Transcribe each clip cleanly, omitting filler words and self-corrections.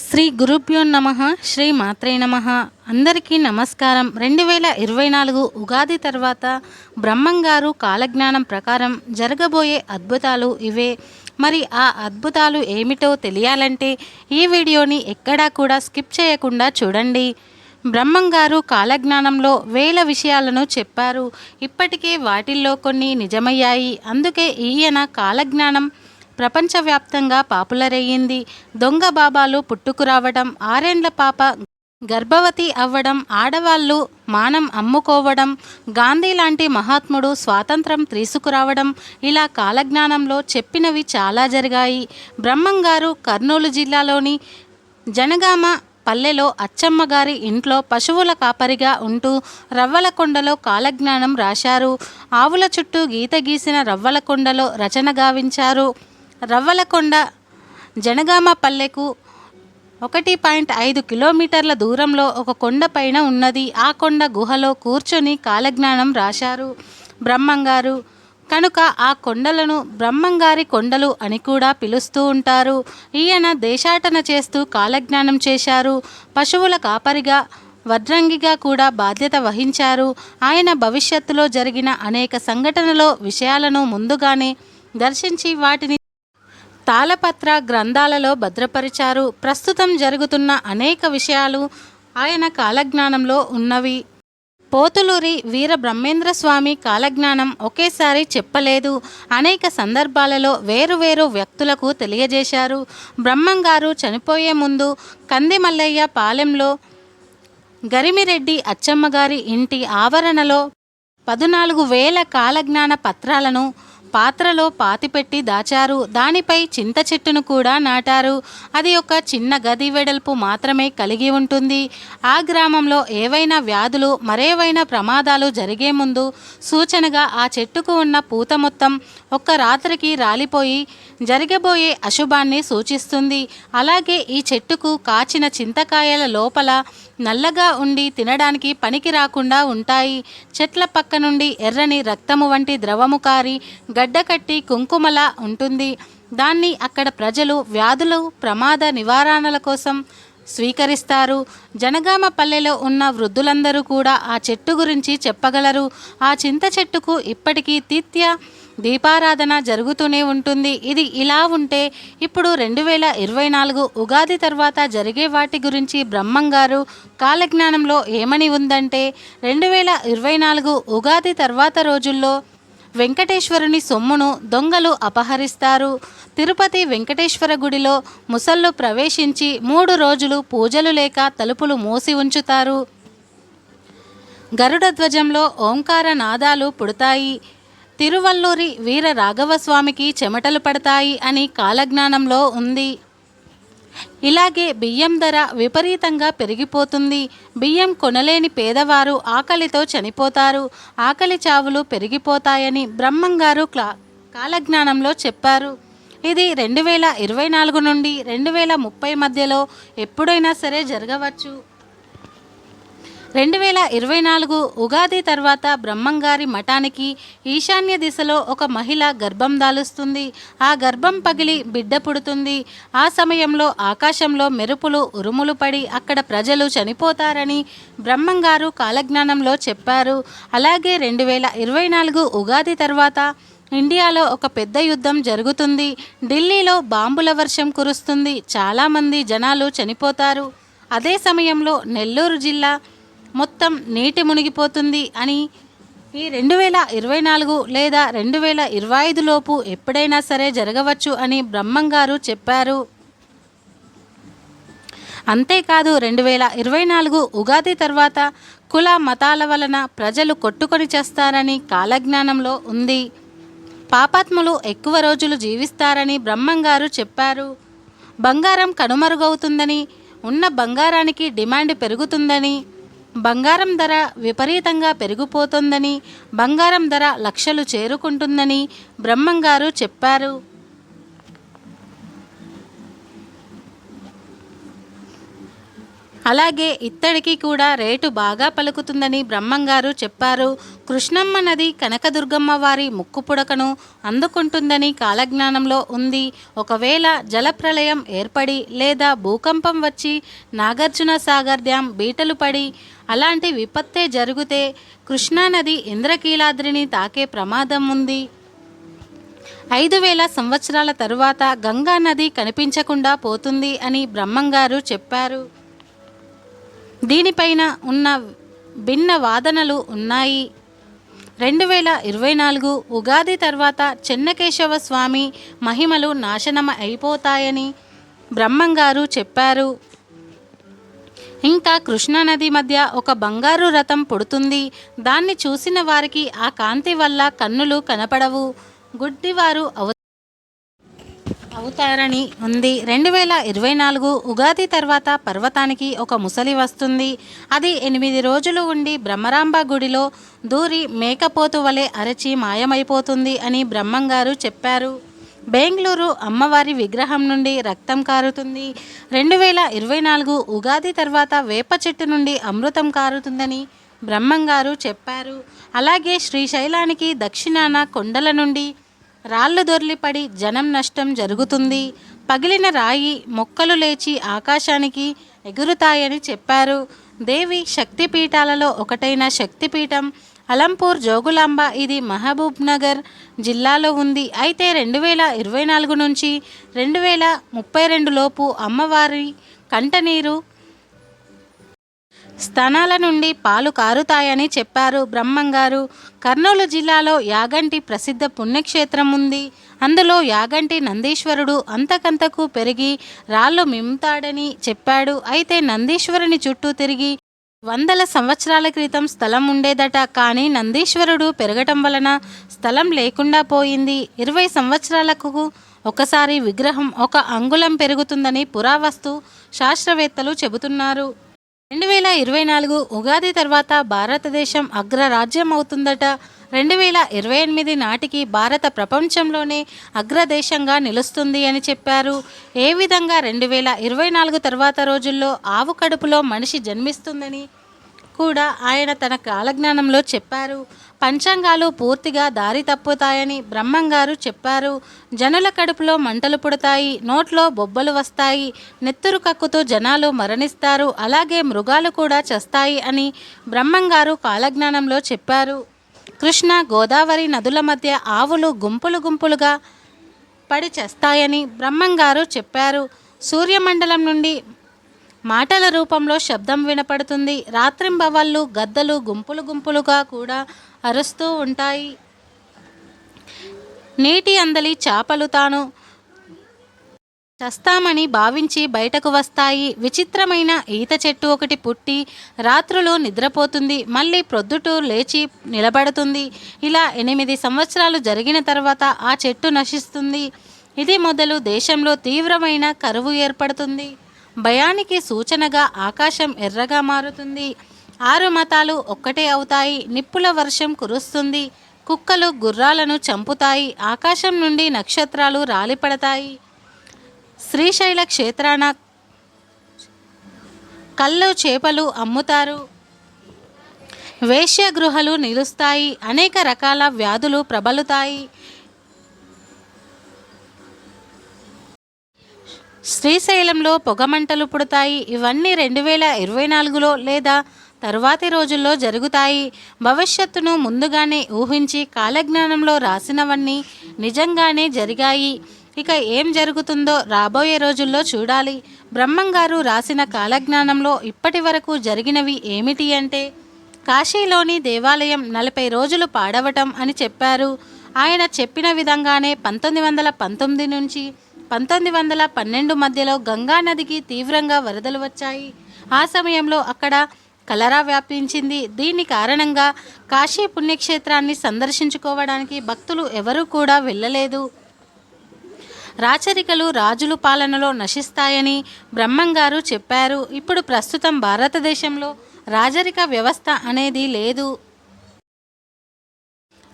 శ్రీ గురుభ్యో నమః. శ్రీ మాత్రే నమః. అందరికీ నమస్కారం. 2024 ఉగాది తర్వాత బ్రహ్మంగారు కాలజ్ఞానం ప్రకారం జరగబోయే అద్భుతాలు ఇవే. మరి ఆ అద్భుతాలు ఏమిటో తెలియాలంటే ఈ వీడియోని ఎక్కడా కూడా స్కిప్ చేయకుండా చూడండి. బ్రహ్మంగారు కాలజ్ఞానంలో వేల విషయాలను చెప్పారు. ఇప్పటికే వాటిల్లో కొన్ని నిజమయ్యాయి. అందుకే ఈయన కాలజ్ఞానం ప్రపంచవ్యాప్తంగా పాపులర్ అయ్యింది. దొంగ బాబాలు పుట్టుకురావడం, 6 పాప గర్భవతి అవ్వడం, ఆడవాళ్ళు మానం అమ్ముకోవడం, గాంధీ లాంటి మహాత్ముడు స్వాతంత్రం తీసుకురావడం, ఇలా కాలజ్ఞానంలో చెప్పినవి చాలా జరిగాయి. బ్రహ్మంగారు కర్నూలు జిల్లాలోని జనగామ పల్లెలో అచ్చమ్మ గారి ఇంట్లో పశువుల కాపరిగా ఉంటూ రవ్వలకొండలో కాలజ్ఞానం రాశారు. ఆవుల చుట్టూ గీత గీసిన రవ్వలకొండలో రచన గావించారు. రవ్వలకొండ జనగామ పల్లెకు 1.5 కిలోమీటర్ల దూరంలో ఒక కొండ పైన ఉన్నది. ఆ కొండ గుహలో కూర్చొని కాలజ్ఞానం రాశారు బ్రహ్మంగారు. కనుక ఆ కొండలను బ్రహ్మంగారి కొండలు అని కూడా పిలుస్తూ ఉంటారు. ఈయన దేశాటన చేస్తూ కాలజ్ఞానం చేశారు. పశువుల కాపరిగా వడ్రంగిగా కూడా బాధ్యత వహించారు. ఆయన భవిష్యత్తులో జరిగిన అనేక సంఘటనలో విషయాలను ముందుగానే దర్శించి వాటిని తాళపత్ర గ్రంథాలలో భద్రపరిచారు. ప్రస్తుతం జరుగుతున్న అనేక విషయాలు ఆయన కాలజ్ఞానంలో ఉన్నవి. పోతులూరి వీర బ్రహ్మేంద్ర స్వామి కాలజ్ఞానం ఒకేసారి చెప్పలేదు. అనేక సందర్భాలలో వేరువేరు వ్యక్తులకు తెలియజేశారు. బ్రహ్మంగారు చనిపోయే ముందు కందిమల్లయ్య పాలెంలో గరిమిరెడ్డి అచ్చమ్మగారి ఇంటి ఆవరణలో 14,000 కాలజ్ఞాన పత్రాలను పాత్రలో పాతిపెట్టి దాచారు. దానిపై చింత చెట్టును కూడా నాటారు. అది ఒక చిన్న గది వెడల్పు మాత్రమే కలిగి ఉంటుంది. ఆ గ్రామంలో ఏవైనా వ్యాధులు మరేవైనా ప్రమాదాలు జరిగే ముందు సూచనగా ఆ చెట్టుకు ఉన్న పూత మొత్తం ఒక్క రాత్రికి రాలిపోయి జరగబోయే అశుభాన్ని సూచిస్తుంది. అలాగే ఈ చెట్టుకు కాచిన చింతకాయల లోపల నల్లగా ఉండి తినడానికి పనికి రాకుండా ఉంటాయి. చెట్ల పక్క నుండి ఎర్రని రక్తము వంటి ద్రవము కారి గడ్డకట్టి కుంకుమలా ఉంటుంది. దాన్ని అక్కడ ప్రజలు వ్యాధులు ప్రమాద నివారణల కోసం స్వీకరిస్తారు. జనగామ పల్లెలో ఉన్న వృద్ధులందరూ కూడా ఆ చెట్టు గురించి చెప్పగలరు. ఆ చింత చెట్టుకు ఇప్పటికీ నిత్య దీపారాధన జరుగుతూనే ఉంటుంది. ఇది ఇలా ఉంటే ఇప్పుడు 2024 ఉగాది తర్వాత జరిగే వాటి గురించి బ్రహ్మంగారు కాలజ్ఞానంలో ఏమని ఉందంటే 2024 ఉగాది తర్వాత రోజుల్లో వెంకటేశ్వరుని సొమ్మును దొంగలు అపహరిస్తారు. తిరుపతి వెంకటేశ్వర గుడిలో ముసళ్ళు ప్రవేశించి 3 రోజులు పూజలు లేక తలుపులు మూసి ఉంచుతారు. గరుడ ధ్వజంలో ఓంకార నాదాలు పుడతాయి. తిరువల్లూరి వీర రాఘవస్వామికి చెమటలు పడతాయి అని కాలజ్ఞానంలో ఉంది. ఇలాగే బియ్యం ధర విపరీతంగా పెరిగిపోతుంది. బియ్యం కొనలేని పేదవారు ఆకలితో చనిపోతారు. ఆకలి చావులు పెరిగిపోతాయని బ్రహ్మంగారు కాలజ్ఞానంలో చెప్పారు. ఇది 2024 నుండి 2030 మధ్యలో ఎప్పుడైనా సరే జరగవచ్చు. 2024 ఉగాది తర్వాత బ్రహ్మంగారి మఠానికి ఈశాన్య దిశలో ఒక మహిళ గర్భం దాలుస్తుంది. ఆ గర్భం పగిలి బిడ్డ పుడుతుంది. ఆ సమయంలో ఆకాశంలో మెరుపులు ఉరుములు పడి అక్కడ ప్రజలు చనిపోతారని బ్రహ్మంగారు కాలజ్ఞానంలో చెప్పారు. అలాగే 2024 ఉగాది తర్వాత ఇండియాలో ఒక పెద్ద యుద్ధం జరుగుతుంది. ఢిల్లీలో బాంబుల వర్షం కురుస్తుంది. చాలామంది జనాలు చనిపోతారు. అదే సమయంలో నెల్లూరు జిల్లా మొత్తం నీటి మునిగిపోతుంది అని ఈ 2024 లేదా 2025 లోపు ఎప్పుడైనా సరే జరగవచ్చు అని బ్రహ్మంగారు చెప్పారు. అంతేకాదు 2024 ఉగాది తర్వాత కుల మతాల వలన ప్రజలు కొట్టుకొని చేస్తారని కాలజ్ఞానంలో ఉంది. పాపాత్ములు ఎక్కువ రోజులు జీవిస్తారని బ్రహ్మంగారు చెప్పారు. బంగారం కనుమరుగవుతుందని, ఉన్న బంగారానికి డిమాండ్ పెరుగుతుందని, బంగారం ధర విపరీతంగా పెరిగిపోతుందని, బంగారం ధర లక్షలు చేరుకుంటుందని బ్రహ్మంగారు చెప్పారు. అలాగే ఇత్తడికి కూడా రేటు బాగా పలుకుతుందని బ్రహ్మంగారు చెప్పారు. కృష్ణమ్మ నది కనకదుర్గమ్మ వారి ముక్కు పుడకను అందుకుంటుందని కాలజ్ఞానంలో ఉంది. ఒకవేళ జలప్రళయం ఏర్పడి లేదా భూకంపం వచ్చి నాగార్జున సాగర్ డ్యాం బీటలు పడి అలాంటి విపత్తే జరిగితే కృష్ణానది ఇంద్రకీలాద్రిని తాకే ప్రమాదం ఉంది. 5000 సంవత్సరాల తరువాత గంగా నది కనిపించకుండా పోతుంది అని బ్రహ్మంగారు చెప్పారు. దీనిపైన ఉన్న భిన్న వాదనలు ఉన్నాయి. 2024 ఉగాది తర్వాత చెన్నకేశవ స్వామి మహిమలు నాశనం అయిపోతాయని బ్రహ్మంగారు చెప్పారు. ఇంకా కృష్ణానది మధ్య ఒక బంగారు రథం పుడుతుంది. దాన్ని చూసిన వారికి ఆ కాంతి వల్ల కన్నులు కనపడవు, గుడ్డివారు అవుతారని ఉంది. 2024 ఉగాది తర్వాత పర్వతానికి ఒక ముసలి వస్తుంది. అది 8 రోజులు ఉండి బ్రహ్మరాంబ గుడిలో దూరి మేకపోతు వలె అరచి మాయమైపోతుంది అని బ్రహ్మంగారు చెప్పారు. బెంగళూరు అమ్మవారి విగ్రహం నుండి రక్తం కారుతుంది. 2024 ఉగాది తర్వాత వేప చెట్టు నుండి అమృతం కారుతుందని బ్రహ్మంగారు చెప్పారు. అలాగే శ్రీశైలానికి దక్షిణాన కొండల నుండి రాళ్ళు దొర్లిపడి జనం నష్టం జరుగుతుంది. పగిలిన రాయి మొక్కలు లేచి ఆకాశానికి ఎగురుతాయని చెప్పారు. దేవి శక్తిపీఠాలలో ఒకటైన శక్తిపీఠం అలంపూర్ జోగులాంబ, ఇది మహబూబ్ నగర్ జిల్లాలో ఉంది. అయితే 2024 నుంచి 2032 లోపు అమ్మవారి కంటనీరు స్తనాల నుండి పాలు కారుతాయని చెప్పారు బ్రహ్మంగారు. కర్నూలు జిల్లాలో యాగంటి ప్రసిద్ధ పుణ్యక్షేత్రం ఉంది. అందులో యాగంటి నందీశ్వరుడు అంతకంతకు పెరిగి రాళ్ళు మిమ్ముతాడని చెప్పాడు. అయితే నందీశ్వరుని చుట్టూ తిరిగి 100 సంవత్సరాల క్రితం స్థలం ఉండేదట. కానీ నందీశ్వరుడు పెరగటం వలన స్థలం లేకుండా పోయింది. 20 సంవత్సరాలకు ఒకసారి విగ్రహం 1 అంగుళం పెరుగుతుందని పురావస్తు శాస్త్రవేత్తలు చెబుతున్నారు. 2024 ఉగాది తర్వాత భారతదేశం అగ్రరాజ్యం అవుతుందట. 2028 నాటికి భారత ప్రపంచంలోనే అగ్రదేశంగా నిలుస్తుంది అని చెప్పారు. ఏ విధంగా 2024 తర్వాత రోజుల్లో ఆవు కడుపులో మనిషి జన్మిస్తుందని కూడా ఆయన తన కాలజ్ఞానంలో చెప్పారు. పంచాంగాలు పూర్తిగా దారి తప్పుతాయని బ్రహ్మంగారు చెప్పారు. జనుల కడుపులో మంటలు పుడతాయి, నోట్లో బొబ్బలు వస్తాయి, నెత్తురు కక్కుతూ జనాలు మరణిస్తారు, అలాగే మృగాలు కూడా చస్తాయి అని బ్రహ్మంగారు కాలజ్ఞానంలో చెప్పారు. కృష్ణ గోదావరి నదుల మధ్య ఆవులు గుంపులు గుంపులుగా పడి చేస్తాయని బ్రహ్మంగారు చెప్పారు. సూర్యమండలం నుండి మాటల రూపంలో శబ్దం వినపడుతుంది. రాత్రింబవళ్ళు గద్దలు గుంపులు గుంపులుగా కూడా అరుస్తూ ఉంటాయి. నీటి అందలి చేపలు తాను చస్తామని భావించి బయటకు వస్తాయి. విచిత్రమైన ఈత చెట్టు ఒకటి పుట్టి రాత్రులు నిద్రపోతుంది, మళ్ళీ ప్రొద్దుటూ లేచి నిలబడుతుంది. ఇలా 8 సంవత్సరాలు జరిగిన తర్వాత ఆ చెట్టు నశిస్తుంది. ఇది మొదలు దేశంలో తీవ్రమైన కరువు ఏర్పడుతుంది. భయానికి సూచనగా ఆకాశం ఎర్రగా మారుతుంది. 6 మతాలు ఒక్కటే అవుతాయి. నిప్పుల వర్షం కురుస్తుంది. కుక్కలు గుర్రాలను చంపుతాయి. ఆకాశం నుండి నక్షత్రాలు రాలిపడతాయి. శ్రీశైల క్షేత్రాన కళ్ళు చేపలు అమ్ముతారు. వేశ్యగృహాలు నిలుస్తాయి. అనేక రకాల వ్యాధులు ప్రబలుతాయి. శ్రీశైలంలో పొగమంటలు పుడతాయి. ఇవన్నీ 2024లో లేదా తరువాతి రోజుల్లో జరుగుతాయి. భవిష్యత్తును ముందుగానే ఊహించి కాలజ్ఞానంలో రాసినవన్నీ నిజంగానే జరిగాయి. ఇక ఏం జరుగుతుందో రాబోయే రోజుల్లో చూడాలి. బ్రహ్మంగారు రాసిన కాలజ్ఞానంలో ఇప్పటి వరకు జరిగినవి ఏమిటి అంటే, కాశీలోని దేవాలయం 40 రోజులు పాడవటం అని చెప్పారు. ఆయన చెప్పిన విధంగానే 1919 నుంచి 1912 మధ్యలో గంగా నదికి తీవ్రంగా వరదలు వచ్చాయి. ఆ సమయంలో అక్కడ కలరా వ్యాపించింది. దీని కారణంగా కాశీ పుణ్యక్షేత్రాన్ని సందర్శించుకోవడానికి భక్తులు ఎవరూ కూడా వెళ్ళలేదు. రాచరికలు రాజుల పాలనలో నశిస్తాయని బ్రహ్మంగారు చెప్పారు. ఇప్పుడు ప్రస్తుతం భారతదేశంలో రాజరిక వ్యవస్థ అనేది లేదు.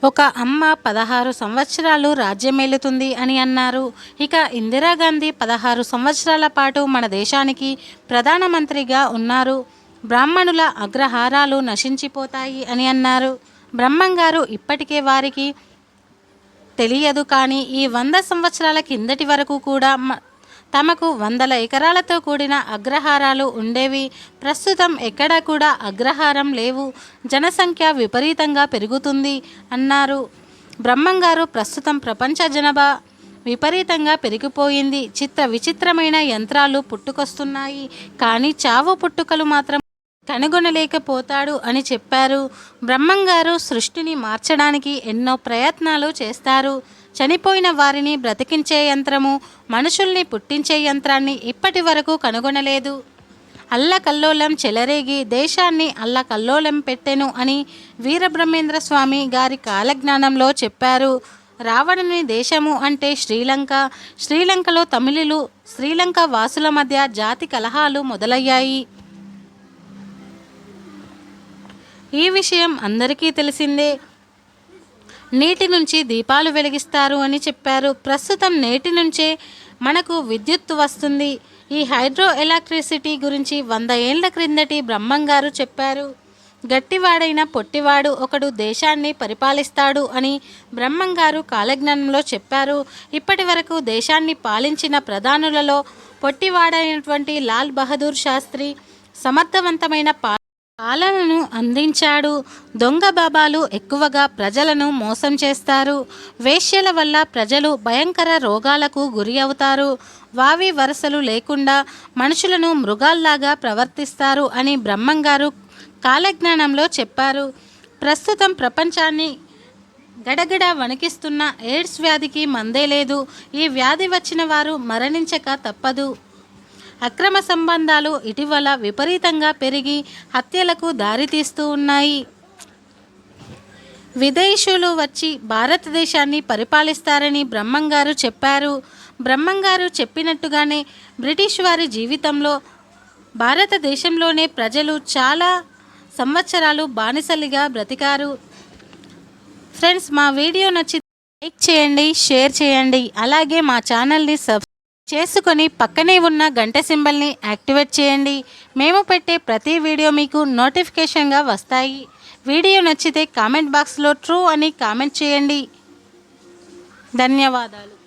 ఒక అమ్మ 16 సంవత్సరాలు రాజ్యమేలుతుంది అని అన్నారు. ఇక ఇందిరాగాంధీ 16 సంవత్సరాల పాటు మన దేశానికి ప్రధానమంత్రిగా ఉన్నారు. బ్రాహ్మణుల అగ్రహారాలు నశించిపోతాయి అని అన్నారు. బ్రహ్మంగారు ఇప్పటికే వారికి తెలియదు కానీ ఈ 100 సంవత్సరాల కిందటి వరకు కూడా తమకు వందల ఎకరాలతో కూడిన అగ్రహారాలు ఉండేవి. ప్రస్తుతం ఎక్కడా కూడా అగ్రహారం లేవు. జనసంఖ్య విపరీతంగా పెరుగుతుంది అన్నారు. బ్రహ్మంగారు ప్రస్తుతం ప్రపంచ జనాభా విపరీతంగా పెరిగిపోయింది. విచిత్రమైన యంత్రాలు పుట్టుకొస్తున్నాయి కానీ చావు పుట్టుకలు మాత్రం కనుగొనలేకపోతాడు అని చెప్పారు. బ్రహ్మంగారు సృష్టిని మార్చడానికి ఎన్నో ప్రయత్నాలు చేస్తారు. చనిపోయిన వారిని బ్రతికించే యంత్రము, మనుషుల్ని పుట్టించే యంత్రాన్ని ఇప్పటి వరకు కనుగొనలేదు. అల్లకల్లోలం చెలరేగి దేశాన్ని అల్లకల్లోలం పెట్టెను అని వీరబ్రహ్మేంద్ర స్వామి గారి కాలజ్ఞానంలో చెప్పారు. రావణుని దేశము అంటే శ్రీలంక. శ్రీలంకలో తమిళులు, శ్రీలంక వాసుల మధ్య జాతి కలహాలు మొదలయ్యాయి. ఈ విషయం అందరికీ తెలిసిందే. నీటి నుంచి దీపాలు వెలిగిస్తారు అని చెప్పారు. ప్రస్తుతం నేటి నుంచే మనకు విద్యుత్తు వస్తుంది. ఈ హైడ్రో ఎలక్ట్రిసిటీ గురించి 100 ఏళ్ల క్రిందటి బ్రహ్మంగారు చెప్పారు. గట్టివాడైన పొట్టివాడు ఒకడు దేశాన్ని పరిపాలిస్తాడు అని బ్రహ్మంగారు కాలజ్ఞానంలో చెప్పారు. ఇప్పటి వరకు దేశాన్ని పాలించిన ప్రధానులలో పొట్టివాడైనటువంటి లాల్ బహదూర్ శాస్త్రి సమర్థవంతమైన పాలనను అందించాడు. దొంగ బాబాలు ఎక్కువగా ప్రజలను మోసం చేస్తారు. వేశ్యల వల్ల ప్రజలు భయంకర రోగాలకు గురి అవుతారు. వావి వరసలు లేకుండా మనుషులను మృగాల్లాగా ప్రవర్తిస్తారు అని బ్రహ్మంగారు కాలజ్ఞానంలో చెప్పారు. ప్రస్తుతం ప్రపంచాన్ని గడగడ వణికిస్తున్న ఎయిడ్స్ వ్యాధికి మందే లేదు. ఈ వ్యాధి వచ్చిన వారు మరణించక తప్పదు. అక్రమ సంబంధాలు ఇటీవల విపరీతంగా పెరిగి హత్యలకు దారితీస్తూ ఉన్నాయి. విదేశీయులు వచ్చి భారతదేశాన్ని పరిపాలిస్తారని బ్రహ్మంగారు చెప్పారు. బ్రహ్మంగారు చెప్పినట్టుగానే బ్రిటిష్ వారి జీవితంలో భారతదేశంలోనే ప్రజలు చాలా సంవత్సరాలు బానిసలుగా బ్రతికారు. ఫ్రెండ్స్, మా వీడియో నచ్చితే లైక్ చేయండి, షేర్ చేయండి. అలాగే మా ఛానల్ని సబ్స్క్రైబ్ చేసుకొని పక్కనే ఉన్న గంట సింబల్ని యాక్టివేట్ చేయండి. మేము పెట్టే ప్రతి వీడియో మీకు నోటిఫికేషన్గా వస్తాయి. వీడియో నచ్చితే కామెంట్ బాక్స్లో ట్రూ అని కామెంట్ చేయండి. ధన్యవాదాలు.